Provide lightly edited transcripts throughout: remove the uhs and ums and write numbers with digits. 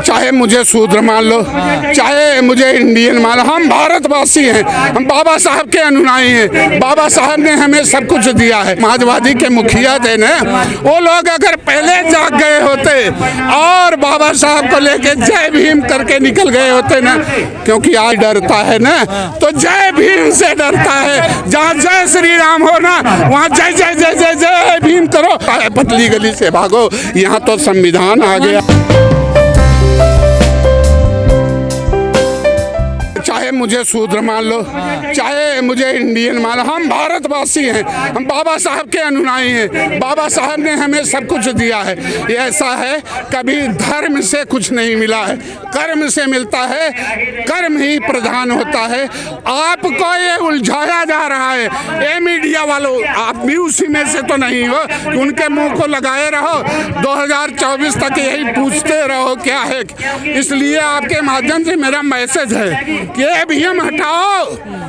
चाहे मुझे शूद्र मान लो, चाहे मुझे इंडियन मान लो, हम भारतवासी हैं, हम बाबा साहब के अनुयायी हैं। बाबा साहब ने हमें सब कुछ दिया है। समाजवादी के मुखिया थे ना, वो लोग अगर पहले जाग गए होते और बाबा साहब को लेके जय भीम करके निकल गए होते ना, क्योंकि आज डरता है ना तो जय भीम से डरता है। जहाँ जय श्री राम हो ना वहाँ जय जय जय जय जय भीम करो, पतली गली से भागो। यहाँ तो संविधान आ गया। चाहे मुझे शूद्र मान लो, चाहे मुझे इंडियन मान लो, हम भारतवासी हैं, हम बाबा साहब के अनुयायी हैं। बाबा साहब ने हमें सब कुछ दिया है। ये ऐसा है, कभी धर्म से कुछ नहीं मिला है, कर्म से मिलता है। कर्म ही प्रधान होता है। आपको ये उलझाया जा रहा है, ये मीडिया वालों, आप भी उसी में से तो नहीं हो। उनके मुंह को लगाए रहो, 2024 तक यही पूछते रहो क्या है। इसलिए आपके माध्यम से मेरा मैसेज है कि ईवीएम हटाओ,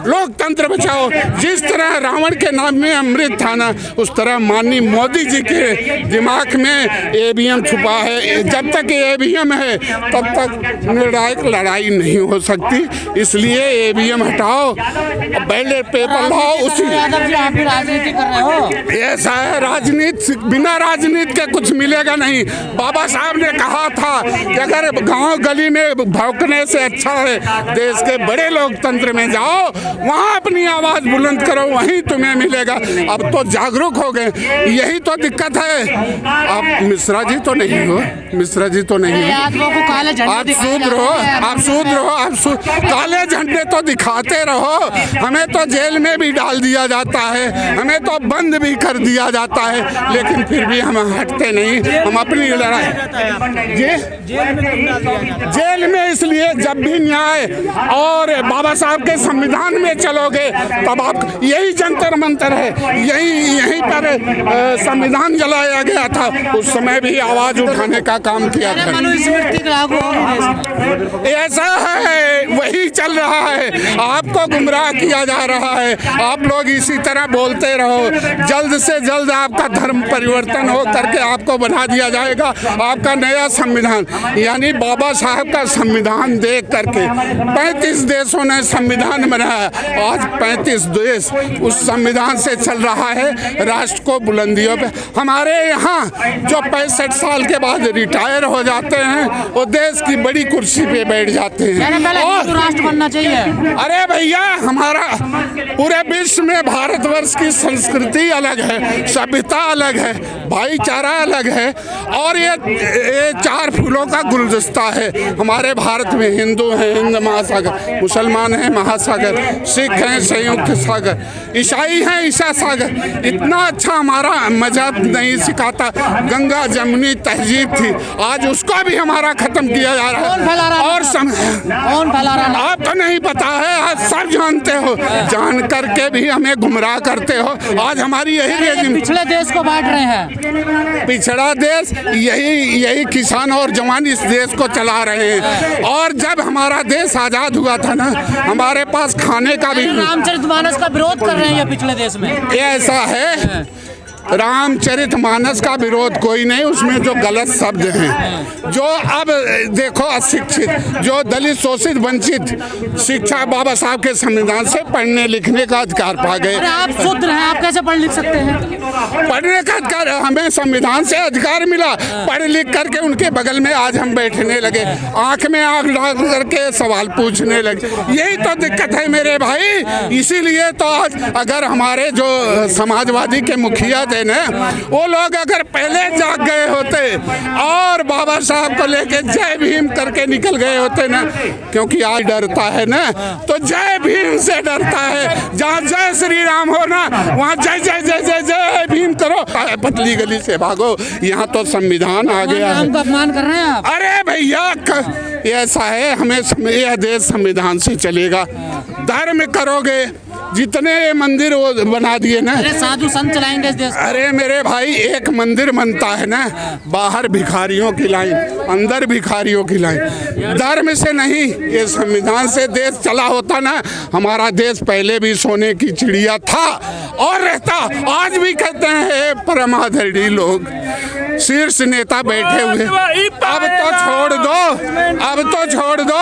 लोकतंत्र बचाओ। जिस तरह रावण के नाम में अमृत था ना, उस तरह माननीय मोदी जी के दिमाग में ईवीएम छुपा है। जब तक ईवीएम है तब तक निर्णायक लड़ाई नहीं हो सकती। इसलिए ईवीएम हटाओ, बैलेट पेपर लाओ। उसी राजनीति कर रहे हो, ऐसा है, राजनीति बिना राजनीति के कुछ मिलेगा नहीं। बाबा साहब ने कहा था कि अगर गांव गली में भौंकने से अच्छा है देश के बड़े लोकतंत्र में जाओ, वहाँ अपनी आवाज बुलंद करो, वहीं तुम्हें मिलेगा। अब तो जागरूक हो गए, यही तो दिक्कत है। आप मिश्रा जी तो नहीं हो, मिश्रा जी तो नहीं हो, आप शूद्र हो, आप शूद्र हो, आप काले झंडे तो दिखाते रहो। हमें तो जेल में भी डाल दिया जाता है, हमें तो बंद भी कर दिया जाता है, लेकिन फिर भी हम हटते नहीं। हम अपनी लड़ाई जेल में इसलिए जब भी न्याय और बाबा साहब के संविधान में चलोगे तब आप, यही जंतर मंतर है, यहीं पर संविधान जलाया गया था, उस समय भी आवाज उठाने का काम किया था। ऐसा है, वही चल रहा है, आपको गुमराह किया जा रहा है। आप लोग इसी तरह बोलते रहो, जल्द से जल्द आपका धर्म परिवर्तन हो करके आपको बना दिया जाएगा आपका नया संविधान। यानी बाबा साहब का संविधान देख करके 35 देशों ने संविधान बनाया, आज 35 देश उस संविधान से चल रहा है राष्ट्र को बुलंदियों पे। हमारे यहाँ जो 65 साल के बाद रिटायर हो जाते हैं वो देश की बड़ी कुर्सी पे बैठ जाते हैं। और राष्ट्र बनना चाहिए। अरे भैया, हमारा पूरे विश्व में भारतवर्ष की संस्कृति अलग है, सभ्यता अलग है, भाईचारा अलग है, और ये चार फूलों का गुलदस्ता है। हमारे भारत में हिंदू हैं, हिंद महासागर, मुसलमान हैं महासागर, सिख हैं संयुक्त सागर, ईसाई हैं ईसा सागर। इतना अच्छा हमारा मजहब नहीं सिखाता। गंगा जमुनी तहजीब थी, आज उसको भी हमारा खत्म किया जा रहा है। कौन फैला रहा है? कौन फैला रहा है? आपको नहीं पता है, आज सब जानते हो, जान करके भी हमें गुमराह करते हो। आज हमारी यही पिछले देश को बांट रहे हैं, पिछड़ा देश यही किसान और जवान इस देश को चला रहे हैं। और जब हमारा देश आजाद हुआ था ना, हमारे पास खाने का भी, रामचरितमानस का विरोध कर रहे हैं ये पिछले देश में। ऐसा है, रामचरितमानस का विरोध कोई नहीं, उसमें जो गलत शब्द हैं, जो अब देखो अशिक्षित, जो दलित शोषित वंचित शिक्षा बाबा साहब के संविधान से पढ़ने लिखने का अधिकार पा गए। आप शूद्र हैं, आप कैसे पढ़ लिख सकते हैं? पढ़ने का अधिकार हमें संविधान से अधिकार मिला, पढ़ लिख करके उनके बगल में आज हम बैठने लगे, आंख में आंख डाल करके सवाल पूछने लगे। यही तो दिक्कत है मेरे भाई। इसीलिए तो आज अगर हमारे जो समाजवादी के मुखिया थे ना, वो लोग अगर पहले जाग गए होते और बाबा साहब को लेके जय भीम करके निकल गए होते ना, क्योंकि आज डरता है ना तो जय भीम से डरता है। जहाँ जय श्री राम हो ना वहाँ जय जय जय जय जय भीम करो, पतली गली से भागो। यहाँ तो संविधान आ गया है। अपमान कर रहे हैं आप। अरे भैया, ऐसा है, हमें यह देश संविधान से चलेगा। धर्म करोगे, जितने मंदिर वो बना दिए ना, साधु संत चलाएंगे इस देश। अरे मेरे भाई, एक मंदिर बनता है ना, बाहर भिखारियों की लाइन, अंदर भिखारियों की लाइन। धर्म से नहीं, ये संविधान से देश चला होता ना, हमारा देश पहले भी सोने की चिड़िया था और रहता। आज भी कहते हैं परमाधड़ी लोग, शीर्ष नेता बैठे हुए। अब तो छोड़ दो, अब तो छोड़ दो।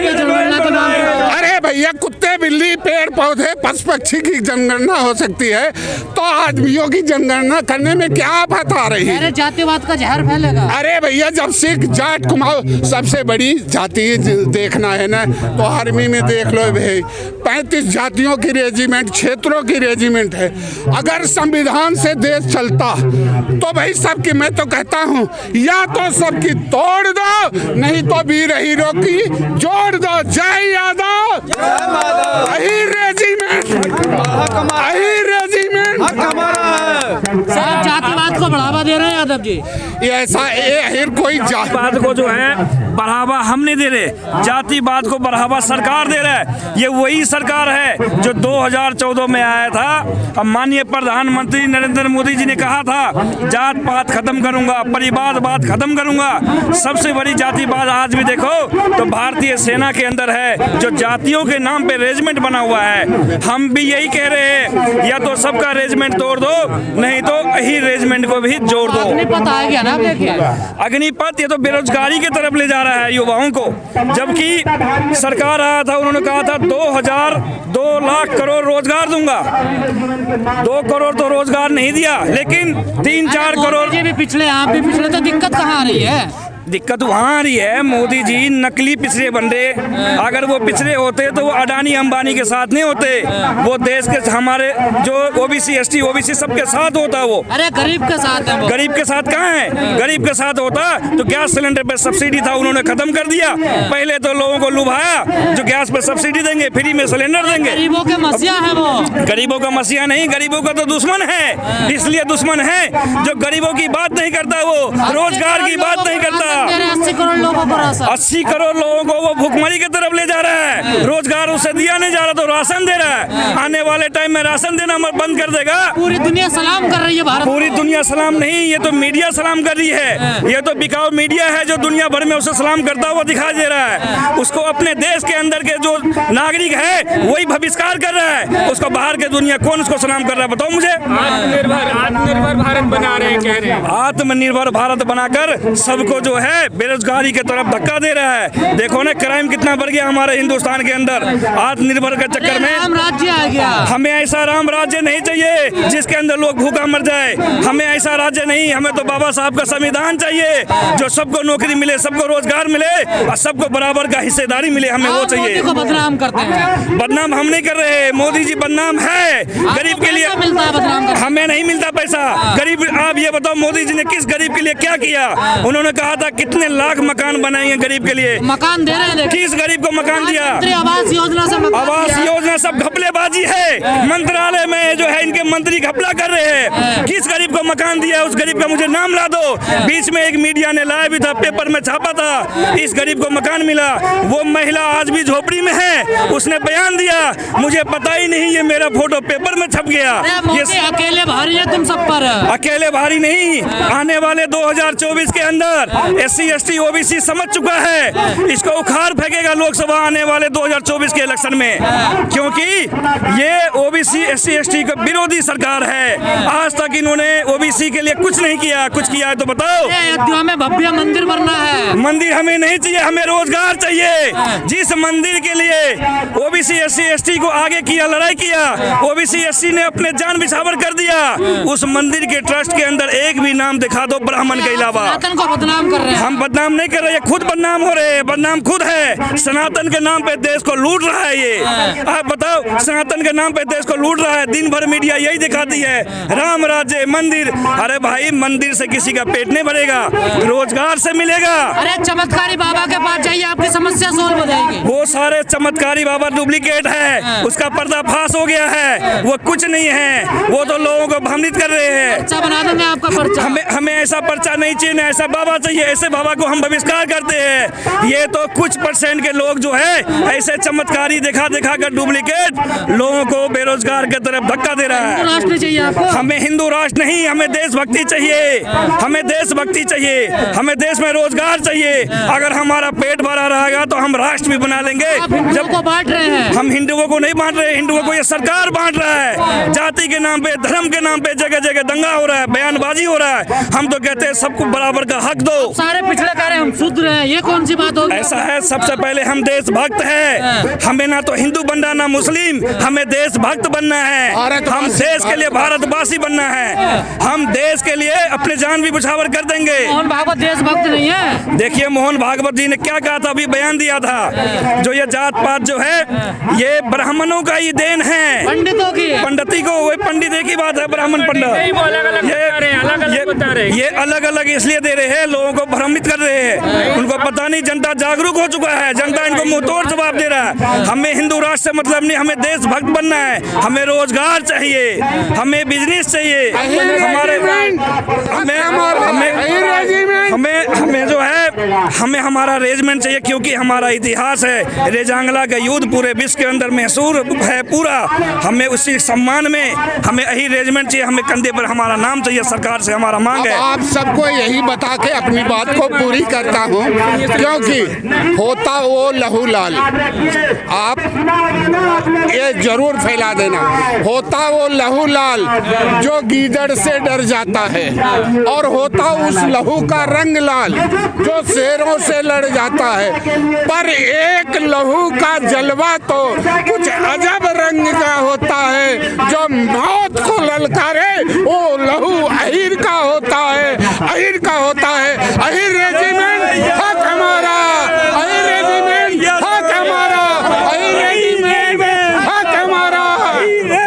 जनगणना के नाम पे अरे भैया, कुत्ते बिल्ली पेड़ पौधे पशु पक्षी की जनगणना हो सकती है, तो आदमियों की जनगणना करने में क्या आफत आ रही है? अरे जातिवाद का जहर फैलेगा। अरे भैया, जब सिख जाट कुमाऊं सबसे बड़ी जाति देखना है ना, तो आर्मी में देख लो भाई, 35 जातियों की रेजिमेंट, क्षेत्रों की रेजिमेंट है। अगर संविधान से देश चलता तो भाई सबकी, मैं तो कहता हूँ, या तो सबकी तोड़ दो, नहीं तो वीर हीरो की जोड़ दो। जय यादव, यही रेजिमेंट, यही रेजिमेंट। साहब जातिवाद को बढ़ावा दे रहे हैं यादव जी। ये ऐसा ये कोई जातिवाद को जो है बढ़ावा हम नहीं दे रहे, जातिवाद को बढ़ावा सरकार दे रहा है। ये वही सरकार है जो 2014 में आया था। अब माननीय प्रधानमंत्री नरेंद्र मोदी जी ने कहा था, जात पात खत्म करूंगा, परिवारवाद खत्म करूंगा। सबसे बड़ी जातिवाद आज भी देखो तो भारतीय सेना के अंदर है, जो जातियों के नाम पे रेजिमेंट बना हुआ है। हम भी यही कह रहे हैं, या तो सबका रेजिमेंट तोड़ दो, नहीं तो यही रेजिमेंट को भी जोड़ दो। अग्निपथ आ गया ना, देखिए अग्निपथ ये तो बेरोजगारी की तरफ ले जा रहा है युवाओं को। जबकि सरकार आया था, उन्होंने कहा था 2 लाख करोड़ रोजगार दूंगा। 2 करोड़ तो रोजगार नहीं दिया, लेकिन 3-4 करोड़। जी भी पिछले, आप भी पिछले, तो दिक्कत कहाँ आ रही है? दिक्कत वहाँ आ रही है, मोदी जी नकली पिछड़े बन रहे। अगर वो पिछड़े होते तो वो अडानी अंबानी के साथ नहीं होते, वो देश के हमारे जो ओबीसी एसटी ओबीसी सबके साथ होता। वो अरे गरीब के साथ है वो। गरीब के साथ कहाँ है? गरीब के साथ होता तो गैस सिलेंडर पे सब्सिडी था, उन्होंने खत्म कर दिया। पहले तो लोगों को लुभाया, जो गैस पे सब्सिडी देंगे, फ्री में सिलेंडर देंगे। गरीबों के मसीहा है वो। गरीबों का मसीहा नहीं, गरीबों का तो दुश्मन है। इसलिए दुश्मन है जो गरीबों की बात नहीं करता, वो रोजगार की बात नहीं करता। 80 करोड़ लोगों को राशन, 80 करोड़ लोगों को वो भुखमरी की तरफ ले जा रहा है। रोजगार उसे दिया नहीं जा रहा, तो राशन दे रहा है। आने वाले टाइम में राशन देना बंद कर देगा। पूरी दुनिया सलाम कर रही है भारत। पूरी दुनिया सलाम नहीं, ये तो मीडिया सलाम कर रही है। ये तो बिकाऊ मीडिया है जो दुनिया भर में उसे सलाम करता हुआ दिखाई दे रहा है। उसको अपने देश के अंदर के जो नागरिक है वही बहिष्कार कर रहा है, उसको बाहर के दुनिया कौन उसको सलाम कर रहा है? बताओ मुझे। आत्मनिर्भर भारत बना रहे हैं, कह रहे हैं आत्मनिर्भर भारत बनाकर सबको जो है बेरोजगारी की तरफ धक्का दे रहा है। देखो ना, क्राइम कितना बढ़ गया हमारे हिंदुस्तान के अंदर आत्मनिर्भर के चक्कर में। राम राज्य आ गया। हमें ऐसा राम राज्य नहीं चाहिए जिसके अंदर लोग भूखा मर जाए। हमें ऐसा राज्य नहीं, हमें तो बाबा साहब का संविधान चाहिए जो सबको नौकरी मिले, सबको रोजगार मिले और सबको बराबर का हिस्सेदारी मिले। हमें वो चाहिए। मोदी को बदनाम करते हैं। बदनाम हम नहीं कर रहे, मोदी जी बदनाम है गरीब के लिए। मिलता है बदनाम करते। हमें नहीं मिलता पैसा। गरीब, आप ये बताओ मोदी जी ने किस गरीब के लिए क्या किया? उन्होंने कहा था कितने लाख मकान बनाएंगे गरीब के लिए। मकान दे रहे हैं। किस गरीब को मकान दिया? आवास योजना से आवास योजना सब घपलेबाजी है। मंत्रालय में जो है इनके मंत्री घपला कर रहे हैं। किस गरीब को मकान दिया? उस गरीब का मुझे नाम ला दो। बीच में एक मीडिया ने लाया भी था, पेपर में छापा था, इस गरीब को मकान मिला। वो महिला आज भी झोपड़ी में है, उसने बयान दिया, मुझे पता ही नहीं, ये मेरा फोटो पेपर में छप गया। ये अकेले भारी है तुम सब पर। अकेले भारी नहीं, आने वाले 2024 के अंदर SC ST OBC समझ चुका है, इसको उखाड़ फेंकेगा लोकसभा आने वाले 2024 के इलेक्शन में। क्योंकि ये OBC SC ST का विरोधी सरकार है। आज तक इन्होंने OBC के लिए कुछ नहीं किया। कुछ किया है तो बताओ। अयोध्या में भव्य मंदिर बनना है। मंदिर हमें नहीं चाहिए, हमें रोजगार चाहिए। जिस मंदिर के लिए OBC SC ST को आगे किया, लड़ाई किया, OBC SC ने अपने जान बिछावर कर दिया। उस मंदिर के ट्रस्ट के अंदर एक भी नाम दिखा दो ब्राह्मण के अलावा। सनातन को बदनाम कर रहे हैं। हम बदनाम नहीं कर रहे, खुद बदनाम हो रहे हैं। बदनाम खुद है। सनातन के नाम पे देश को लूट रहा है ये। आप बताओ, सनातन के नाम पे देश को लूट रहा है। दिन भर मीडिया यही दिखाती है, राम राज्य मंदिर। अरे भाई, मंदिर से किसी का पेट नहीं भरेगा, रोजगार से मिलेगा। अरे चमत्कारी बाबा के पास जाइए, आपकी समस्या सोल्व हो जाएगी। वो सारे चमत्कारी बाबा डुप्लीकेट है, उसका पर्दाफाश हो गया है। वो कुछ नहीं है, वो तो लोगों को भ्रमित कर रहे हैं। अच्छा बना देंगे आपका पर्चा। हमें ऐसा पर्चा नहीं चाहिए, ना ऐसा बाबा चाहिए। ऐसे बाबा को हम बहिष्कार करते हैं। ये तो कुछ % के लोग जो है ऐसे चमत्कारी दिखा कर डुप्लीकेट लोगों को बेरोजगार की तरफ धक्का दे रहा है। राष्ट्र चाहिए आपको। हमें हिंदू राष्ट्र नहीं, हमें देशभक्ति चाहिए। हमें देशभक्ति चाहिए, हमें देश में रोजगार चाहिए। अगर हमारा पेट भरा रहेगा तो हम राष्ट्र भी बना लेंगे। देंगे। आप हिंदुओं को बांट रहे हैं। हम हिंदुओं को नहीं बांट रहे, हिंदुओं को ये सरकार बांट रहा है। जाति के नाम पे, धर्म के नाम पे जगह जगह दंगा हो रहा है, बयानबाजी हो रहा है। हम तो कहते हैं सबको बराबर का हक दो। सारे पिछड़े कह रहे हैं हम शुद्र हैं, ये कौन सी बात होगी? ऐसा है, सबसे पहले हम देशभक्त है। हमें ना तो हिंदू बनना ना मुस्लिम, हमें देशभक्त बनना है। हम देश के लिए भारतवासी बनना है। हम देश के लिए अपने जान भी बछावर कर देंगे। मोहन भागवत देशभक्त नहीं है। देखिए मोहन भागवत जी ने क्या कहा था, अभी बयान दिया था, जो ये जात पात जो है ये ब्राह्मणों का ही देन है, पंडितों की, पंडिती को। वही पंडित एक ही बात है, ब्राह्मण पंडित ये अलग अलग इसलिए दे रहे हैं, लोगों को भ्रमित कर रहे हैं। उनको पता नहीं, जनता जागरूक हो चुका है, जनता इनको मुंह तोड़ जवाब दे रहा है। हमें हिंदू राष्ट्र से मतलब नहीं, हमें देशभक्त बनना है, हमें रोजगार चाहिए, हमें बिजनेस चाहिए, हमारे हमें जो है हमें हमारा रेजिमेंट चाहिए, क्योंकि हमारा इतिहास है। रेजांगला का युद्ध पूरे विश्व के अंदर मशहूर है पूरा। हमें उसी सम्मान में हमें यही रेजिमेंट चाहिए, हमें कंधे पर हमारा नाम चाहिए। सरकार से हमारा मांग है। आप सबको यही बता के अपनी बात को पूरी करता हूँ, क्योंकि होता वो लहू लाल, आप ये जरूर फैला देना। होता वो लहू लाल जो गीदड़ से डर जाता है, और होता उस लहू का रंग लाल जो शेरों से लड़ जाता है। पर एक लहू का जलवा तो कुछ अजब रंग का होता है, जो मौत को ललकारे वो लहू अहिर का होता है, अहिर का होता है। अहिर रेजिमेंट हक हमारा, अहिर रेजिमेंट हक हमारा, अहिर रेजिमेंट हक हमारा।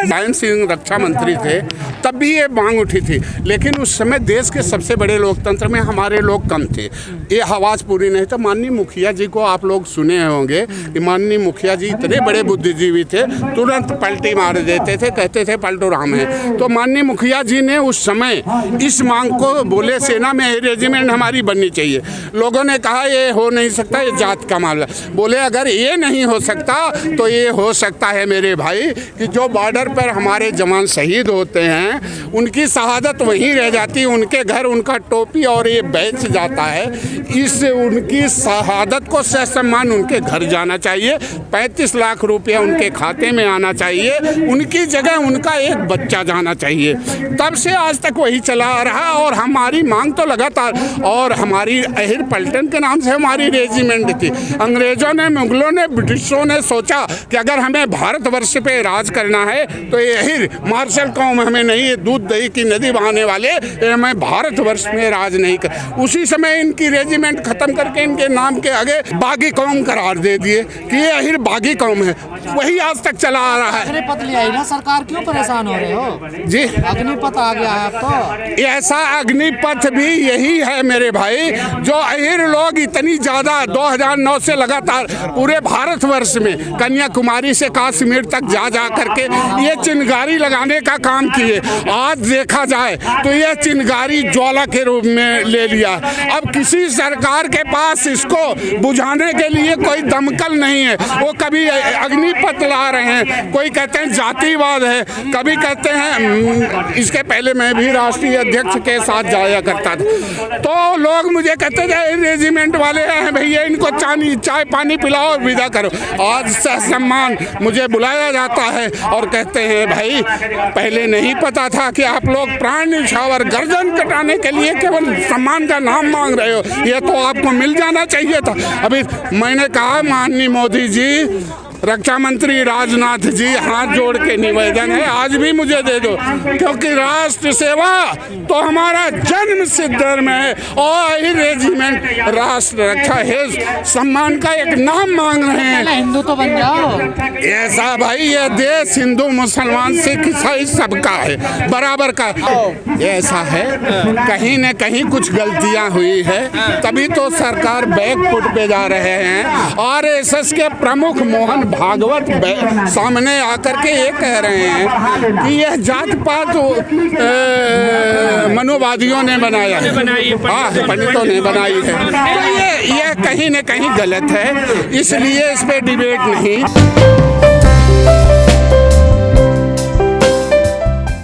नारायण सिंह रक्षा मंत्री थे, तब भी ये मांग उठी थी, लेकिन उस समय देश के सबसे बड़े लोकतंत्र में हमारे लोग कम थे, ये आवाज़ पूरी नहीं। तो माननीय मुखिया जी को आप लोग सुने होंगे कि माननीय मुखिया जी इतने बड़े बुद्धिजीवी थे, तुरंत पलटी मार देते थे, कहते थे पलटू राम है। तो माननीय मुखिया जी ने उस समय इस मांग को बोले, सेना में रेजिमेंट हमारी बननी चाहिए। लोगों ने कहा ये हो नहीं सकता, ये जात का मामला। बोले अगर ये नहीं हो सकता तो ये हो सकता है मेरे भाई, कि जो बॉर्डर पर हमारे जवान शहीद होते हैं उनकी शहादत वहीं रह जाती है, उनके घर उनका टोपी और ये बेच जाता है। इस उनकी शहादत को सम्मान उनके घर जाना चाहिए, 35 लाख रुपया उनके खाते में आना चाहिए, उनकी जगह उनका एक बच्चा जाना चाहिए। तब से आज तक वही चला आ रहा, और हमारी मांग तो लगातार। और हमारी अहिर पलटन के नाम से हमारी रेजिमेंट थी। अंग्रेजों ने, मुगलों ने, ब्रिटिशों ने सोचा कि अगर हमें भारतवर्ष पे राज करना है तो ये अहिर मार्शल कौम हमें नहीं, ये दूध दही की नदी बहाने वाले हमें भारतवर्ष में राज नहीं कर। उसी समय इनकी रेजिमेंट खत्म करके इनके नाम के आगे बागी कौम करार दे दिए कि ये अहिर बागी कौम है। वही आज तक चला आ रहा है। अग्निपथ ले आई ना सरकार, क्यों परेशान हो रहे हो जी? अग्निपथ आ गया है अब तो। ऐसा अग्निपथ भी यही है मेरे भाई, जो अहिर लोग इतनी ज्यादा 2009 से लगातार पूरे भारतवर्ष में कन्याकुमारी से कश्मीर तक जा करके ये चिंगारी लगाने का काम किए। आज देखा जाए तो ये चिंगारी ज्वाला के रूप में ले लिया। अब किसी सरकार के पास इसको बुझाने के लिए कोई दमकल नहीं है। वो कभी अग्निपथ ला रहे हैं, कोई कहते हैं जातिवाद है, कभी कहते हैं। इसके पहले मैं भी राष्ट्रीय अध्यक्ष के साथ जाया करता था, तो लोग मुझे कहते थे रेजिमेंट वाले हैं भैया, इनको चाय पानी पिलाओ और विदा करो। आज सम्मान मुझे बुलाया जाता है और कहते हैं भाई पहले नहीं पता था कि आप लोग प्राण न्यौछावर गर्दन कटाने के लिए केवल सम्मान का नाम मांग रहे हो, ये तो आपको मिल जाना चाहिए था। अभी मैंने कहा माननीय मोदी जी, रक्षा मंत्री राजनाथ जी, हाथ जोड़ के निवेदन है आज भी मुझे दे दो, क्योंकि राष्ट्र सेवा तो हमारा जन्म सिद्ध धर्म है, और यही रेजिमेंट राष्ट्र रक्षा है सम्मान का एक नाम मांग रहे हैं। हिंदू तो बन जाओ। ऐसा भाई, ये देश हिंदू मुसलमान सिख ईसाई सबका है, बराबर का। ऐसा है कहीं न कहीं कुछ गलतियां हुई है, तभी तो सरकार बैकफुट पे जा रहे हैं। आरएसएस के प्रमुख मोहन भागवत सामने आकर के ये कह रहे हैं कि यह जात पात मनुवादियों ने बनाया है, हाँ पंडितों ने बनाई है। तो ये कहीं न कहीं गलत है, इसलिए इस पे डिबेट नहीं।